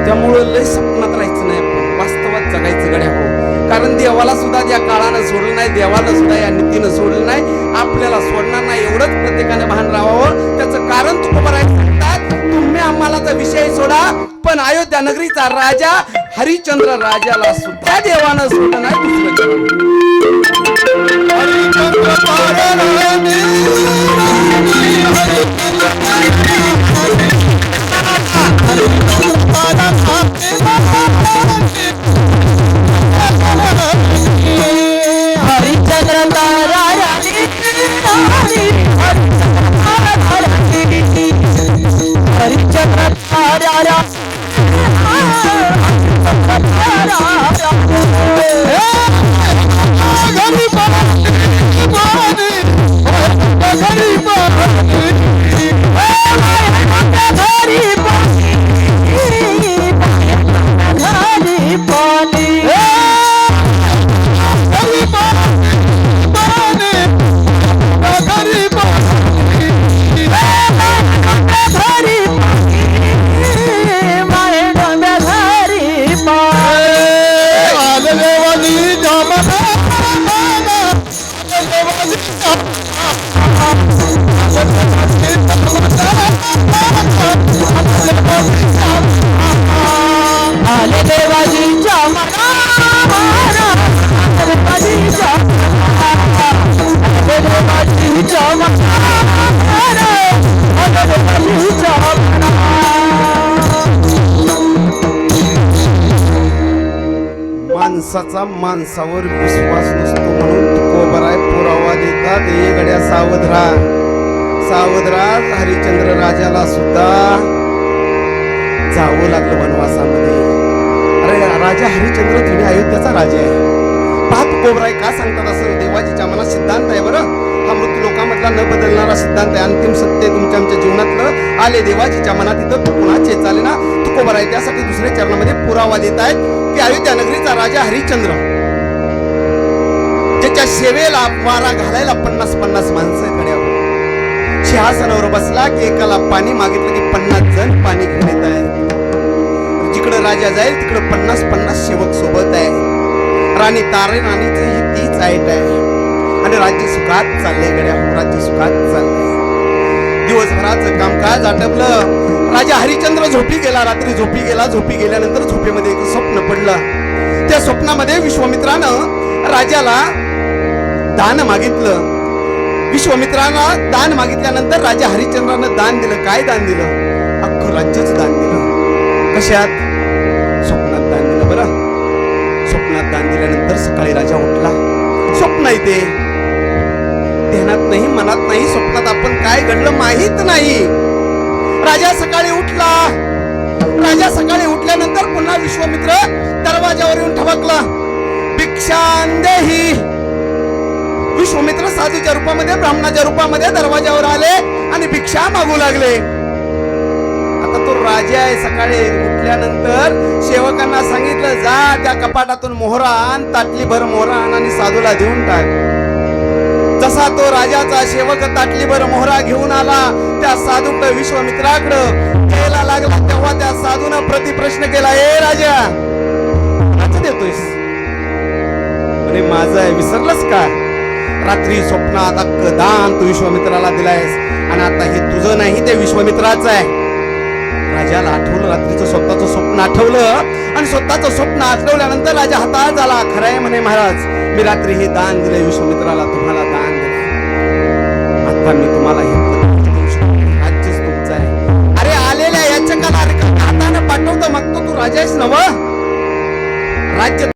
त्यामुळं लय स्वप्नात राहायचं नाही, आपण वास्तवात जगायचं गड्या हो. कारण देवाला सुद्धा या काळानं सोडलं नाही, देवाला सुद्धा या नीतीनं सोडलं नाही, आपल्याला सोडणार नाही. एवढंच प्रत्येकाने भान राहावं. त्याचं कारण तुकोबाराय सांगतात, तुम्ही आम्हाला तर विषय सोडा, पण अयोध्या नगरीचा राजा हरिश्चंद्र राजाला सुद्धा देवानं सोडलं नाही. माणसाचा माणसावर विश्वास नसतो म्हणून तुकोबाराय पुरावा देतात. हे गड्या सावध राहा. हरिश्चंद्र राजाला सुद्धा जावं लागलं वनवासामध्ये. अरे राजा हरिश्चंद्र जुन्या अयोध्याचा राजा आहे. पाहत तुकोबाराय का सांगतात असं? देवाजीच्या मनात सिद्धांत आहे बरं. हा मृत्यू लोकामधला न बदलणारा सिद्धांत आहे. अंतिम सत्य तुमच्या आमच्या जीवनातलं आले देवाजीच्या मनात, इथं कुणाचे चाले ना तुकोबाराय त्यासाठी दुसऱ्या चरणामध्ये पुरावा देत आहेत की अयोध्या नगरीचा राजा हरिश्चंद्र, ज्याच्या सेवेला वारा घालायला 50-50 माणसं खड्यावर, सिंहासनावर बसला की एकाला पाणी मागितलं की 50 जण पाणी घेऊन येत आहे. जिकडे राजा जाईल तिकडे 50-50 सेवक सोबत आहे. राणी ताराराणीची ही तीच आयट आहे आणि राज्य सुखात चाललंय गड्या, राज्य सुखात चाललंय. दिवसभराचं कामकाज आटपलं. राजा हरिश्चंद्र झोपी गेला. रात्री झोपी गेला. झोपी गेल्यानंतर झोपेमध्ये एक स्वप्न पडलं. त्या स्वप्नामध्ये विश्वामित्रानं राजाला दान मागितलं. विश्वामित्राला दान मागितल्यानंतर राजा हरिश्चंद्रानं दान दिलं. काय दान दिलं? अख्खं राज्यच दान दिलं. कशात? स्वप्नात दान दिलं. बरं, स्वप्नात दान दिल्यानंतर सकाळी राजा उठला. स्वप्न येते, ध्यानात नाही, मनात नाही. स्वप्नात आपण काय घडलं माहित नाही. राजा सकाळी उठला. राजा सकाळी उठल्यानंतर पुन्हा विश्वामित्र दरवाजावर येऊन ठबकला. भिक्षांदेही. विश्वामित्र साधूच्या रूपामध्ये, ब्राह्मणाच्या रूपामध्ये दरवाजावर आले आणि भिक्षा मागू लागले. आता तो राजा आहे. सकाळी उठल्यानंतर सेवकांना सांगितलं, जा त्या कपाटातून मोहरा आण, ताटली भर मोहरा आण आणि साधूला देऊन टाक. जसा तो राजाचा सेवक ताटली भर मोहरा घेऊन आला त्या साधूकडे, विश्वामित्राकडं द्यायला लागला, तेव्हा त्या साधूनं प्रतिप्रश्न केला, ए राजा, कोणाचं देतोयस? म्हणे माझं आहे, विसरलंस का? रात्री स्वप्नात अख्खं दान तू विश्वामित्राला दिलायस आणि आता हे तुझं नाही, ते विश्वामित्राचं आहे. राजाला आठवलं, रात्रीचं स्वतःचं स्वप्न आठवलं आणि स्वतःचं स्वप्न आठवल्यानंतर राजा हातात झाला. खरं आहे म्हणे महाराज, मी रात्री हे दान दिलंय विश्वामित्राला, तुम्हाला दान दिलंय. आता मी तुम्हाला हे राज्यच तुमचं आहे. अरे आलेल्या याचकाला हाताने पाठवतो, मग तो तू राजा आहेस नव? राज्य